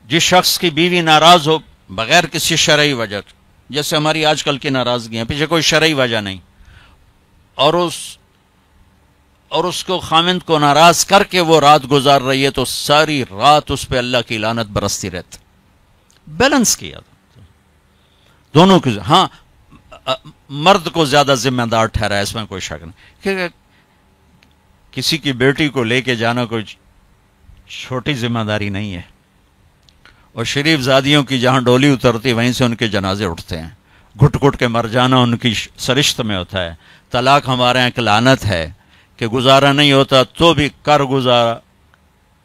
جس شخص کی بیوی ناراض ہو بغیر کسی شرعی وجہ، جیسے ہماری آج کل کی ناراضگیاں، پیچھے کوئی شرعی وجہ نہیں، اور اس کو خامند کو ناراض کر کے وہ رات گزار رہی ہے، تو ساری رات اس پہ اللہ کی لعنت برستی رہتی. بیلنس کیا دونوں کی. ہاں مرد کو زیادہ ذمہ دار ٹھہرا، اس میں کوئی شک نہیں، کہ کسی کی بیٹی کو لے کے جانا کوئی چھوٹی ذمہ داری نہیں ہے. اور شریف زادیوں کی جہاں ڈولی اترتی وہیں سے ان کے جنازے اٹھتے ہیں. گھٹ گھٹ کے مر جانا ان کی سرشت میں ہوتا ہے. طلاق ہمارے یہاں ایک لعنت ہے کہ گزارا نہیں ہوتا تو بھی کر گزارا،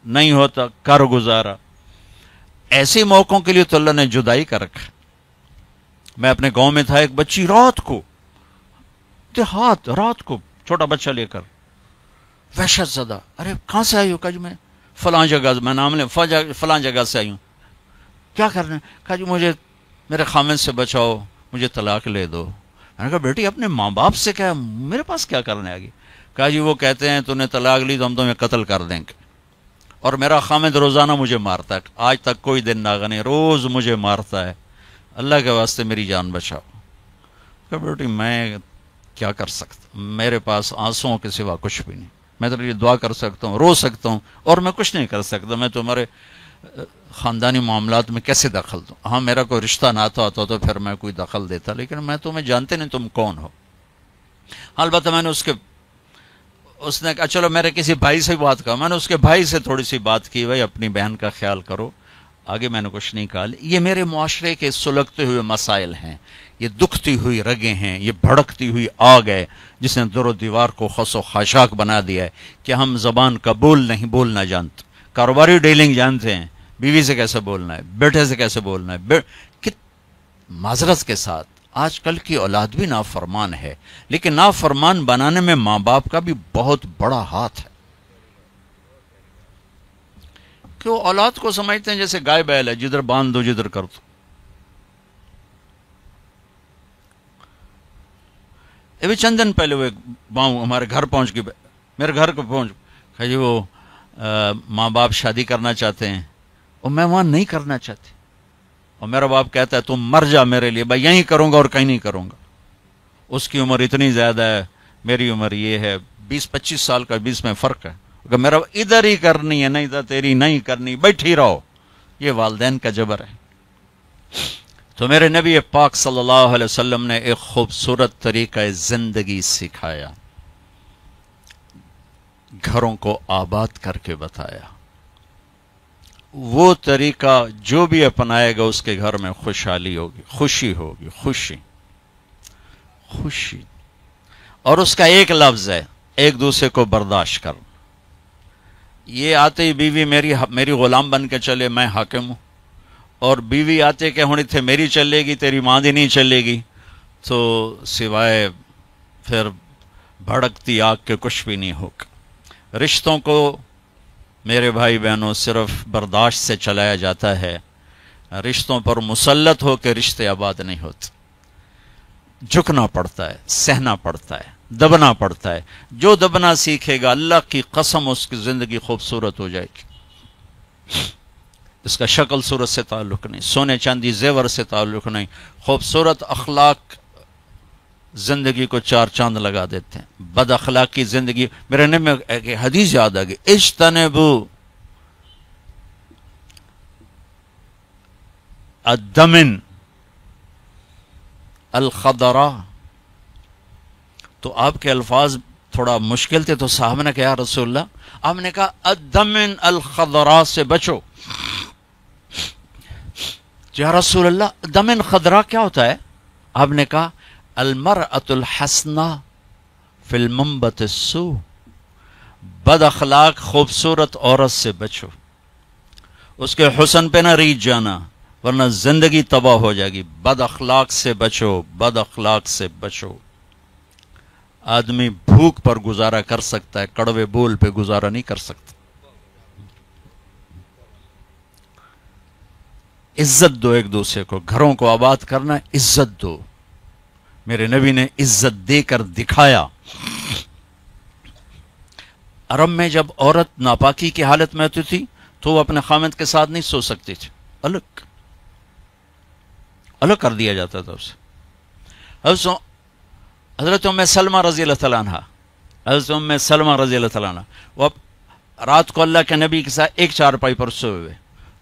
نہیں ہوتا کر گزارا. ایسے موقعوں کے لیے تو اللہ نے جدائی کر رکھا. میں اپنے گاؤں میں تھا، ایک بچی رات کو رات کو چھوٹا بچہ لے کر وحشت زدہ. ارے کہاں سے آئی ہو؟ کہا جی میں فلاں جگہ، میں نام لیں فلاں جگہ سے آئی ہوں. کیا کرنا ہے؟ کہا جی مجھے میرے خامد سے بچاؤ، مجھے طلاق لے دو. میں نے کہا بیٹی اپنے ماں باپ سے کیا، میرے پاس کیا کرنے آگی؟ کہا جی وہ کہتے ہیں تو نے طلاق لی تو ہم تمہیں قتل کر دیں گے، اور میرا خامد روزانہ مجھے مارتا ہے، آج تک کوئی دن ناغا نہیں، روز مجھے مارتا ہے، اللہ کے واسطے میری جان بچاؤ. کہ بیٹی میں کیا کر سکتا، میرے پاس آنسوؤں کے سوا کچھ بھی نہیں. میں تو یہ دعا کر سکتا ہوں، رو سکتا ہوں، اور میں کچھ نہیں کر سکتا. میں تمہارے خاندانی معاملات میں کیسے دخل دوں؟ ہاں میرا کوئی رشتہ ناتا ہوتا تو پھر میں کوئی دخل دیتا، لیکن میں تمہیں جانتے نہیں تم کون ہو. البتہ میں نے اس نے کہا چلو میرے کسی بھائی سے بات کہا. میں نے اس کے بھائی سے تھوڑی سی بات کی، بھائی اپنی بہن کا خیال کرو. آگے میں نے کچھ نہیں کہا. یہ میرے معاشرے کے سلگتے ہوئے مسائل ہیں، یہ دکھتی ہوئی رگیں ہیں، یہ بھڑکتی ہوئی آگ ہے جس نے در و دیوار کو خس و خاشاک بنا دیا ہے کہ ہم زبان کا بولنا جانتے، کاروباری ڈیلنگ جانتے ہیں، بیوی سے کیسے بولنا ہے، بیٹے سے کیسے بولنا ہے. معذرت کے ساتھ آج کل کی اولاد بھی نافرمان ہے، لیکن نافرمان بنانے میں ماں باپ کا بھی بہت بڑا ہاتھ ہے. کہ وہ اولاد کو سمجھتے ہیں جیسے گائے بیل ہے، جدھر باندھ دو جدھر کر دو. ابھی چند دن پہلے وہ ہمارے گھر پہنچ گئی، میرے گھر کو پہنچ جی وہ ماں باپ شادی کرنا چاہتے ہیں اور میں وہاں نہیں کرنا چاہتی، اور میرا باپ کہتا ہے تم مر جا میرے لیے، بھائی یہیں کروں گا اور کہیں نہیں کروں گا. اس کی عمر اتنی زیادہ ہے، میری عمر یہ ہے، 20-25 سال کا 20 میں فرق ہے. کہ میرا ادھر ہی کرنی ہے، نہیں تو تیری نہیں کرنی، بیٹھی رہو. یہ والدین کا جبر ہے. تو میرے نبی پاک صلی اللہ علیہ وسلم نے ایک خوبصورت طریقہ زندگی سکھایا، گھروں کو آباد کر کے بتایا. وہ طریقہ جو بھی اپنائے گا اس کے گھر میں خوشحالی ہوگی، خوشی ہوگی، خوشی. اور اس کا ایک لفظ ہے، ایک دوسرے کو برداشت کرنا. یہ آتے ہی بیوی میری غلام بن کے چلے، میں حاکم ہوں، اور بیوی آتے کہ ہونی تھے میری چلے گی، تیری ماں دی نہیں چلے گی، تو سوائے پھر بھڑکتی آگ کے کچھ بھی نہیں ہوگا. رشتوں کو میرے بھائی بہنوں صرف برداشت سے چلایا جاتا ہے. رشتوں پر مسلط ہو کے رشتے آباد نہیں ہوتے. جھکنا پڑتا ہے، سہنا پڑتا ہے، دبنا پڑتا ہے. جو دبنا سیکھے گا اللہ کی قسم اس کی زندگی خوبصورت ہو جائے گی. اس کا شکل صورت سے تعلق نہیں، سونے چاندی زیور سے تعلق نہیں. خوبصورت اخلاق زندگی کو 4 چاند لگا دیتے ہیں. بد اخلاقی زندگی، میرے نبی میں ایک حدیث یاد آ گئی، اجتنبوا الدمن الخضراء. تو آپ کے الفاظ تھوڑا مشکل تھے، تو صاحب نے کہا رسول اللہ، آپ نے کہا الدمن الخضراء سے بچو. یا رسول اللہ دمن خضراء کیا ہوتا ہے؟ آپ نے کہا المرأة الحسنہ فی المنبت السوء. بد اخلاق خوبصورت عورت سے بچو، اس کے حسن پہ نہ ریچھ جانا ورنہ زندگی تباہ ہو جائے گی. بد اخلاق سے بچو، بد اخلاق سے بچو. آدمی بھوک پر گزارا کر سکتا ہے، کڑوے بول پہ گزارا نہیں کر سکتا. عزت دو ایک دوسرے کو. گھروں کو آباد کرنا، عزت دو. میرے نبی نے عزت دے کر دکھایا. عرب میں جب عورت ناپاکی کی حالت میں ہوتی تھی تو وہ اپنے خامد کے ساتھ نہیں سو سکتی تھی. الگ الگ کر دیا جاتا تھا اسے. حضرت ام سلمہ رضی اللہ تعالیٰ عنہ، حضرت ام سلمہ رضی اللہ تعالیٰ عنہ، وہ رات کو اللہ کے نبی کے ساتھ ایک چارپائی پر سوئے ہوئے،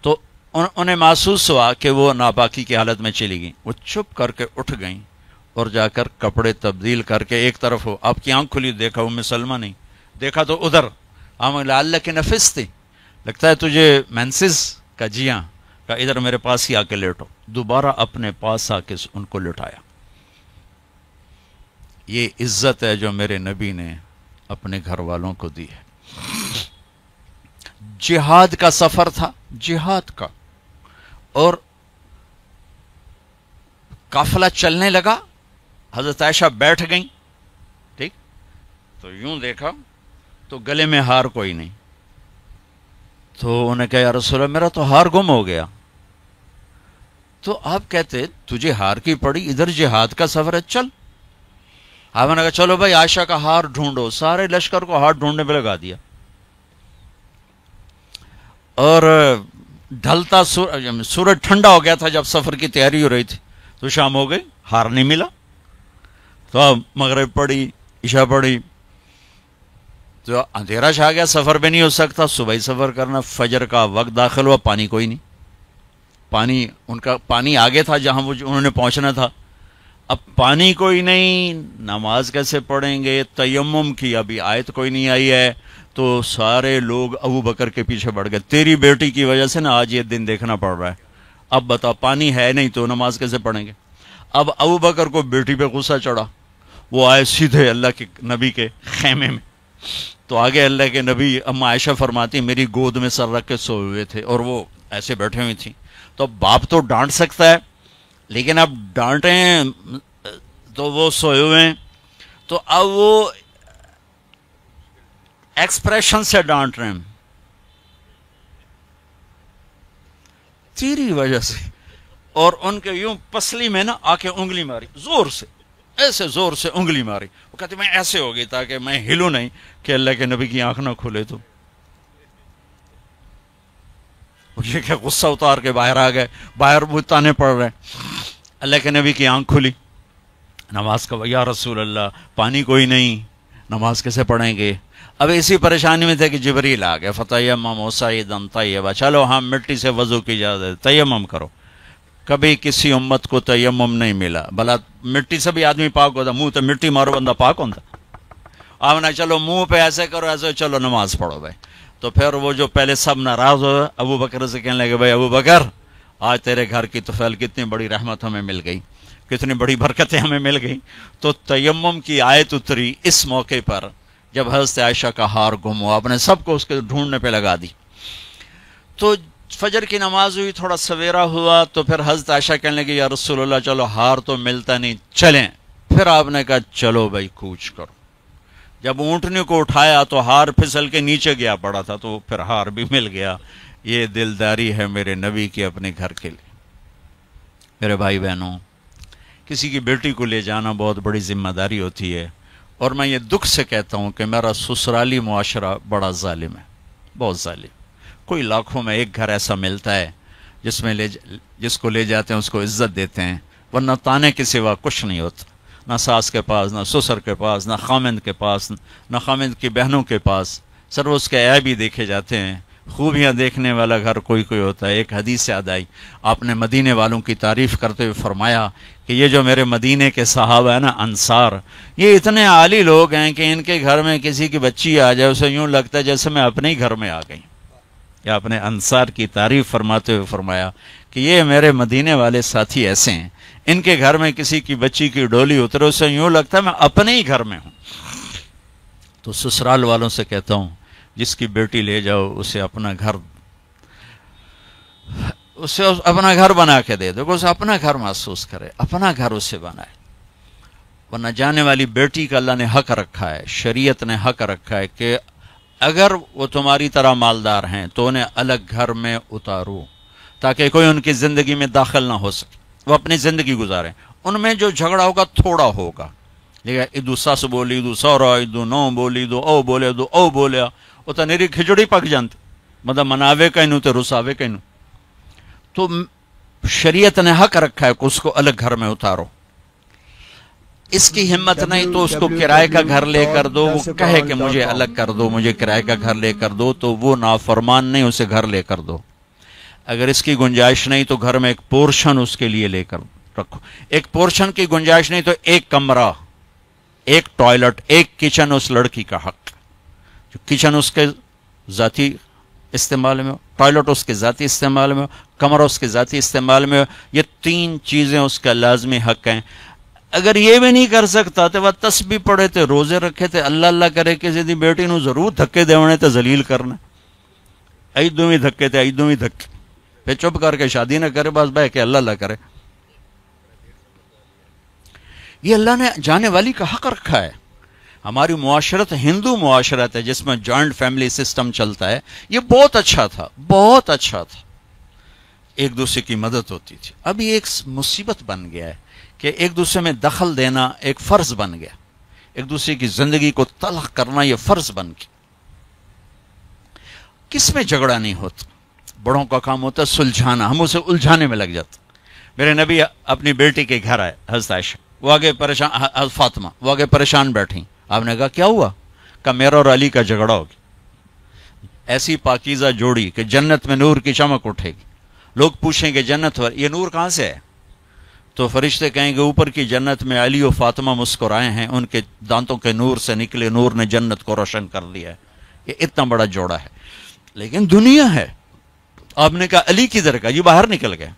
تو انہیں محسوس ہوا کہ وہ ناپاکی کی حالت میں چلی گئیں. وہ چپ کر کے اٹھ گئیں اور جا کر کپڑے تبدیل کر کے ایک طرف ہو. آپ کی آنکھ کھلی، دیکھا ام سلمہ نہیں، دیکھا تو ادھر. اللہ کے نفس تھی، لگتا ہے تجھے مینسز کا، جی ہاں، کہ ادھر میرے پاس ہی آ کے لیٹو. دوبارہ اپنے پاس آ کے ان کو لٹایا. یہ عزت ہے جو میرے نبی نے اپنے گھر والوں کو دی ہے. جہاد کا سفر تھا، جہاد کا، اور قافلہ چلنے لگا. حضرت عائشہ بیٹھ گئیں، ٹھیک، تو یوں دیکھا تو گلے میں ہار کوئی نہیں. تو انہیں کہا یا رسول اللہ میرا تو ہار گم ہو گیا. تو آپ کہتے تجھے ہار کی پڑی، ادھر جہاد کا سفر ہے، چل. آپ نے کہا چلو بھائی عائشہ کا ہار ڈھونڈو. سارے لشکر کو ہار ڈھونڈنے پہ لگا دیا. اور ڈھلتا سورج ٹھنڈا ہو گیا تھا جب سفر کی تیاری ہو رہی تھی، تو شام ہو گئی، ہار نہیں ملا. تو اب مغرب پڑی، عشاء پڑی، تو اندھیرا چھا گیا، سفر پہ نہیں ہو سکتا. صبح ہی سفر کرنا، فجر کا وقت داخل ہوا، پانی کوئی نہیں. پانی ان کا پانی آگے تھا جہاں وہ انہوں نے پہنچنا تھا. اب پانی کوئی نہیں، نماز کیسے پڑھیں گے؟ تیمم کی ابھی آیت کوئی نہیں آئی ہے. تو سارے لوگ ابو بکر کے پیچھے بڑھ گئے. تیری بیٹی کی وجہ سے نا آج یہ دن دیکھنا پڑ رہا ہے. اب بتا، پانی ہے نہیں تو نماز کیسے پڑھیں گے؟ اب ابو بکر کو بیٹی پہ غصہ چڑھا. وہ آئے سیدھے اللہ کے نبی کے خیمے میں. تو آگے اللہ کے نبی، اما عائشہ فرماتی میری گود میں سر رکھ کے سوئے ہوئے تھے اور وہ ایسے بیٹھے ہوئی تھیں. تو باپ تو ڈانٹ سکتا ہے، لیکن اب ڈانٹیں تو وہ سوئے ہوئے ہیں. تو اب وہ ایکسپریشن سے ڈانٹ رہے ہیں، تیری وجہ سے. اور ان کے یوں پسلی میں نا آ کے انگلی ماری، زور سے، ایسے زور سے انگلی ماری. وہ کہتے میں ایسے ہو گئی تاکہ میں ہلوں نہیں کہ اللہ کے نبی کی آنکھ نہ کھلے. تو یہ کہ غصہ اتار کے باہر آ گئے، باہر وہ تانے پڑ رہے. اللہ کے نبی کی آنکھ کھلی، نماز کا، یا رسول اللہ پانی کوئی نہیں، نماز کیسے پڑھیں گے؟ اب اسی پریشانی میں تھے کہ جبریل آ گئے. فتیمموا صعیدا طیبا، چلو ہم مٹی سے وضو کی اجازت، تیمم کرو. کبھی کسی امت کو تیمم نہیں ملا، بلا مٹی سے بھی آدمی پاک ہوتا، منہ تو مٹی مارو بندہ پاک ہوتا. آپ نے چلو منہ پہ ایسے کرو، ایسے چلو نماز پڑھو بھائی. تو پھر وہ جو پہلے سب ناراض ہو ابو بکر سے کہنے لگے بھائی ابو بکر، آج تیرے گھر کی طفیل کتنی بڑی رحمت ہمیں مل گئی، کتنی بڑی برکتیں ہمیں مل گئی. تو تیمم کی آیت اتری اس موقع پر جب حضرت عائشہ کا ہار گم ہوا. آپ نے سب کو اس کے ڈھونڈنے پہ لگا دی. تو فجر کی نماز ہوئی، تھوڑا سویرا ہوا. تو پھر حضرت عائشہ کہنے لگی یا رسول اللہ چلو ہار تو ملتا نہیں، چلیں. پھر آپ نے کہا چلو بھائی کوچ کرو. جب اونٹنے کو اٹھایا تو ہار پھسل کے نیچے گیا پڑا تھا، تو پھر ہار بھی مل گیا. یہ دلداری ہے میرے نبی کی اپنے گھر کے لیے. میرے بھائی بہنوں، کسی کی بیٹی کو لے جانا بہت بڑی ذمہ داری ہوتی ہے. اور میں یہ دکھ سے کہتا ہوں کہ میرا سسرالی معاشرہ بڑا ظالم ہے، بہت ظالم. کوئی لاکھوں میں ایک گھر ایسا ملتا ہے جس کو لے جاتے ہیں اس کو عزت دیتے ہیں، ورنہ تانے کے سوا کچھ نہیں ہوتا. نہ ساس کے پاس، نہ سسر کے پاس، نہ خامند کے پاس، نہ خامند کی بہنوں کے پاس. سر اس کے عیب ہی دیکھے جاتے ہیں. خوبیاں دیکھنے والا گھر کوئی کوئی ہوتا ہے. ایک حدیث یاد آئی، آپ نے مدینے والوں کی تعریف کرتے ہوئے فرمایا کہ یہ جو میرے مدینے کے صحابہ ہیں نا، انصار، یہ اتنے عالی لوگ ہیں کہ ان کے گھر میں کسی کی بچی آ جائے اسے یوں لگتا ہے جیسے میں اپنے ہی گھر میں آ گئی. یا اپنے انصار کی تعریف فرماتے ہوئے فرمایا کہ یہ میرے مدینے والے ساتھی ایسے ہیں، ان کے گھر میں کسی کی بچی کی ڈولی اترے اسے یوں لگتا ہے میں اپنے ہی گھر میں ہوں. تو سسرال والوں سے کہتا ہوں، جس کی بیٹی لے جاؤ اسے اپنا گھر بنا کے دے دو، اسے اپنا گھر محسوس کرے، اپنا گھر اسے بنائے. ورنہ جانے والی بیٹی کا اللہ نے حق رکھا ہے، شریعت نے حق رکھا ہے کہ اگر وہ تمہاری طرح مالدار ہیں تو انہیں الگ گھر میں اتارو تاکہ کوئی ان کی زندگی میں داخل نہ ہو سکے، وہ اپنی زندگی گزاریں. ان میں جو جھگڑا ہوگا تھوڑا ہوگا، لیکن ادو سس بولی، ادو سورا، ادو نو بولی، ادو او بولے، ادو او بولیا، وہ تو نیری کھچڑی پک جانتی، مطلب مناوے کہنو تو رساوے کہنو. تو شریعت نے حق رکھا ہے کہ اس کو الگ گھر میں اتارو. اس کی ہمت نہیں تو اس کو کرائے کا گھر لے کر دو. وہ کہے کہ مجھے الگ کر دو, مجھے کرائے کا گھر لے کر دو, تو وہ نافرمان نہیں, اسے گھر لے کر دو. اگر اس کی گنجائش نہیں تو گھر میں ایک پورشن اس کے لیے لے کر رکھو. ایک پورشن کی گنجائش نہیں تو ایک کمرہ, ایک ٹوائلٹ, ایک کچن اس لڑکی کا حق. جو کچن اس کے ذاتی استعمال میں ہو, ٹوائلٹ اس کے ذاتی استعمال میں ہو, کمرہ اس کے ذاتی استعمال میں ہو, یہ 3 چیزیں اس کا لازمی حق ہیں. اگر یہ بھی نہیں کر سکتا تو وہ تسبیح پڑھے تھے, روزے رکھے تھے, اللہ اللہ کرے کسی دی بیٹی نو ضرور دھکے دیونے تے ذلیل کرنا, ایدوں بھی دھکے تے ایدوں بھی دھکے, پھر چپ کر کے شادی نہ کرے, بس بہ کے اللہ اللہ کرے. یہ اللہ نے جانے والی کا حق رکھا ہے. ہماری معاشرت ہندو معاشرت ہے جس میں جوائنٹ فیملی سسٹم چلتا ہے, یہ بہت اچھا تھا, بہت اچھا تھا, ایک دوسرے کی مدد ہوتی تھی. اب یہ ایک مصیبت بن گیا ہے کہ ایک دوسرے میں دخل دینا ایک فرض بن گیا, ایک دوسرے کی زندگی کو تلخ کرنا یہ فرض بن گیا. کس میں جھگڑا نہیں ہوتا, بڑوں کا کام ہوتا ہے سلجھانا, ہم اسے الجھانے میں لگ جاتے. میرے نبی اپنی بیٹی کے گھر آئے, حضرت عائشہ, وہ آگے پریشان, فاطمہ وہ آگے پریشان بیٹھیں. آپ نے کہا کیا ہوا؟ کہا میرا اور علی کا جھگڑا ہو گیا. ایسی پاکیزہ جوڑی کہ جنت میں نور کی چمک اٹھے گی. لوگ پوچھیں گے جنت یہ نور کہاں سے ہے؟ تو فرشتے کہیں گے اوپر کی جنت میں علی و فاطمہ مسکرائے ہیں, ان کے دانتوں کے نور سے نکلے نور نے جنت کو روشن کر لیا ہے. یہ اتنا بڑا جوڑا ہے. لیکن دنیا ہے. آپ نے کہا علی کدھر کا؟ یہ باہر نکل گئے.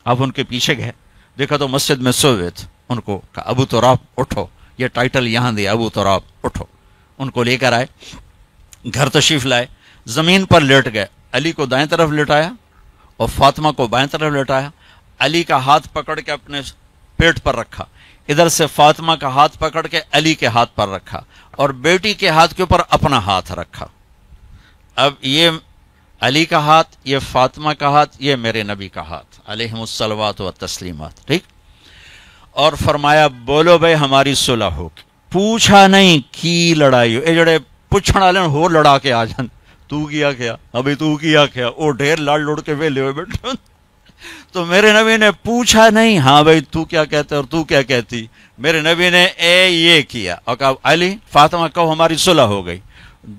آپ ان کے پیچھے گئے, دیکھا تو مسجد میں سوئے تھے. ان کو کہا ابو تراب اٹھو, یہ ٹائٹل یہاں دیا, ابو تراب اٹھو. ان کو لے کر آئے, گھر تشریف لائے, زمین پر لیٹ گئے. علی کو دائیں طرف لٹایا اور فاطمہ کو بائیں طرف لٹایا. علی کا ہاتھ پکڑ کے اپنے پیٹ پر رکھا, ادھر سے فاطمہ کا ہاتھ پکڑ کے علی کے ہاتھ پر رکھا, اور بیٹی کے ہاتھ کے اوپر اپنا ہاتھ رکھا. اب یہ علی کا ہاتھ, یہ فاطمہ کا ہاتھ, یہ میرے نبی کا ہاتھ علیہم الصلوات و تسلیمات. ٹھیک. اور فرمایا بولو بھائی ہماری صلح ہو. پوچھا نہیں کی لڑائی ہو, اے جڑے پوچھنے والے ہو لڑا کے آ جان, تو کیا کیا ابھی, تو کیا کیا, او ڈھیر لڑ لڑ کے ویلے ہوئے بیٹھے. تو میرے نبی نے پوچھا نہیں ہاں بھائی تو کیا کہتے اور تو کیا کہتی. میرے نبی نے یہ کیا اور کہا علی فاطمہ کہو ہماری صلح ہو گئی.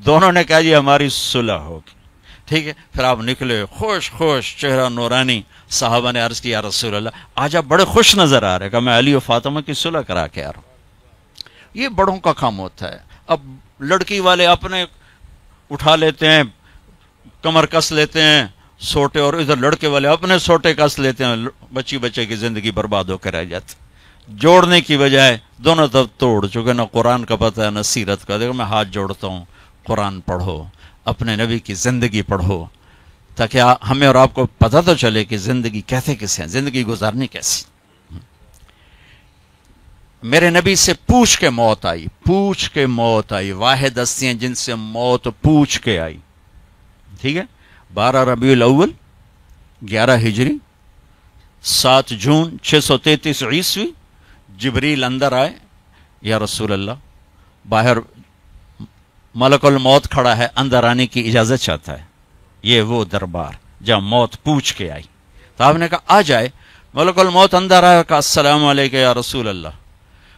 دونوں نے کہا جی ہماری صلح ہوگی. ٹھیک ہے. پھر آپ نکلے خوش خوش, چہرہ نورانی. صحابہ نے عرض کیا رسول اللہ آج آپ بڑے خوش نظر آ رہے. کہا میں علی و فاطمہ کی صلح کرا کے آ رہا ہوں. یہ بڑوں کا کام ہوتا ہے. اب لڑکی والے اپنے اٹھا لیتے ہیں, کمر کس لیتے ہیں سوٹے, اور ادھر لڑکے والے اپنے سوٹے کس لیتے ہیں, بچی بچے کی زندگی برباد ہو کر رہ جاتی. جوڑنے کی بجائے دونوں طرف توڑ چکے. نہ قرآن کا پتہ ہے نہ سیرت کا. دیکھو میں ہاتھ جوڑتا ہوں, قرآن پڑھو, اپنے نبی کی زندگی پڑھو, تاکہ ہمیں اور آپ کو پتہ تو چلے کہ زندگی کیسے کیسے ہیں, زندگی گزارنی کیسی. میرے نبی سے پوچھ کے موت آئی, پوچھ کے موت آئی. واحد ہستی ہیں جن سے موت پوچھ کے آئی. ٹھیک ہے. 12 ربیع الاول 11 ہجری 7 جون 633 عیسوی جبریل اندر آئے. یا رسول اللہ باہر ملک الموت کھڑا ہے, اندر آنے کی اجازت چاہتا ہے. یہ وہ دربار جہاں موت پوچھ کے آئی. تو آپ نے کہا آ جائے. ملک الموت اندر آیا, کہا السلام علیکم یا رسول اللہ.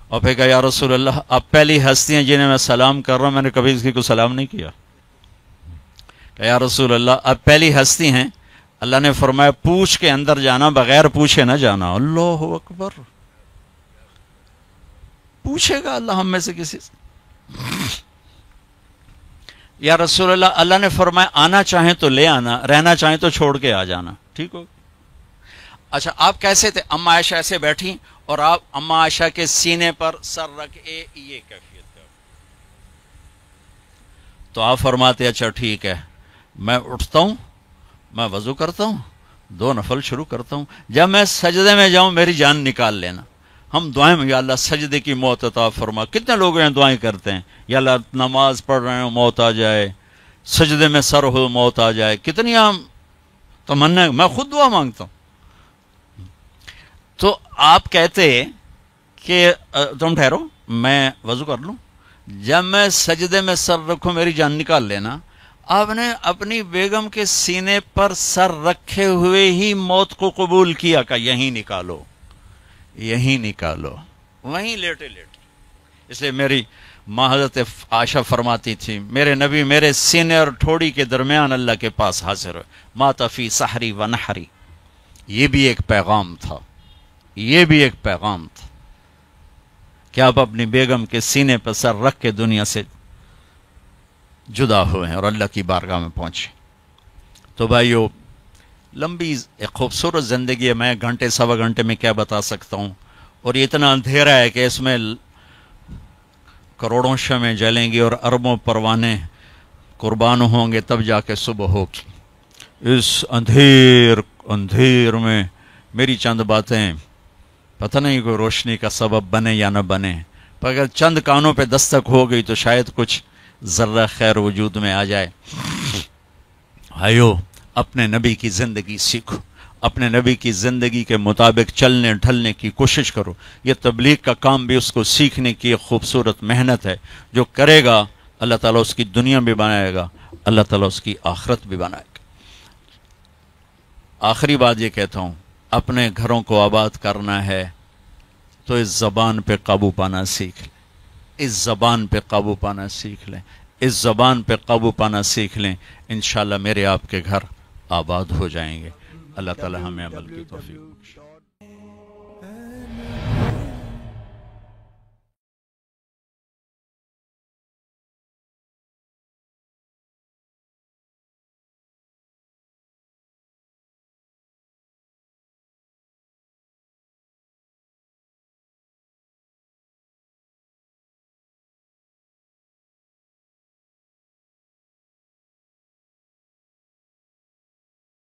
اور پھر کہا یا رسول اللہ آپ پہلی ہستی ہیں جنہیں میں سلام کر رہا ہوں, میں نے کبھی کسی کو سلام نہیں کیا. کہ یا رسول اللہ آپ پہلی ہستی ہیں, اللہ نے فرمایا پوچھ کے اندر جانا, بغیر پوچھے نہ جانا. اللہ اکبر. پوچھے گا اللہ ہم میں سے کسی سے. یا رسول اللہ اللہ نے فرمایا آنا چاہیں تو لے آنا, رہنا چاہیں تو چھوڑ کے آ جانا. ٹھیک ہو. اچھا آپ کیسے تھے؟ اما عائشہ ایسے بیٹھی اور آپ اما عائشہ کے سینے پر سر رکھ یہ کیفیت کا. تو آپ فرماتے اچھا ٹھیک ہے, میں اٹھتا ہوں, میں وضو کرتا ہوں, 2 نفل شروع کرتا ہوں, جب میں سجدے میں جاؤں میری جان نکال لینا. ہم دعائیں میں یا اللہ سجدے کی موت عطا فرما. کتنے لوگ ہیں دعائیں کرتے ہیں یا اللہ نماز پڑھ رہے ہیں موت آ جائے, سجدے میں سر ہو موت آ جائے. کتنی عام تمنا, میں خود دعا مانگتا ہوں. تو آپ کہتے کہ تم ٹھہرو میں وضو کر لوں, جب میں سجدے میں سر رکھوں میری جان نکال لینا. آپ نے اپنی بیگم کے سینے پر سر رکھے ہوئے ہی موت کو قبول کیا کہ یہیں نکالو، یہیں نکالو، وہیں لیٹے لیٹے۔ اس لیے میری ماں حضرت عائشہ فرماتی تھی میرے نبی میرے سینے اور ٹھوڑی کے درمیان اللہ کے پاس حاضر ہوئے، مات فی سحری و نحری۔ یہ بھی ایک پیغام تھا، یہ بھی ایک پیغام تھا کہ آپ اپنی بیگم کے سینے پر سر رکھ کے دنیا سے جدا ہوئے ہیں اور اللہ کی بارگاہ میں پہنچے۔ تو بھائیو، لمبی ایک خوبصورت زندگی ہے، میں گھنٹے سوا گھنٹے میں کیا بتا سکتا ہوں، اور یہ اتنا اندھیرا ہے کہ اس میں کروڑوں شمعیں جلیں گی اور اربوں پروانے قربان ہوں گے تب جا کے صبح ہوگی۔ اس اندھیر میں میری چند باتیں پتہ نہیں کوئی روشنی کا سبب بنے یا نہ بنے، پر اگر چند کانوں پہ دستک ہو گئی تو شاید کچھ ذرہ خیر وجود میں آ جائے۔ بھائیو، اپنے نبی کی زندگی سیکھو، اپنے نبی کی زندگی کے مطابق چلنے ڈھلنے کی کوشش کرو۔ یہ تبلیغ کا کام بھی اس کو سیکھنے کی ایک خوبصورت محنت ہے، جو کرے گا اللہ تعالیٰ اس کی دنیا بھی بنائے گا، اللہ تعالیٰ اس کی آخرت بھی بنائے گا۔ آخری بات یہ کہتا ہوں، اپنے گھروں کو آباد کرنا ہے تو اس زبان پہ قابو پانا سیکھ لیں، اس زبان پہ قابو پانا سیکھ لیں، اس زبان پہ قابو پانا سیکھ لیں، انشاءاللہ میرے آپ کے گھر آباد ہو جائیں گے۔ اللہ تعالی ہمیں عمل کی توفیق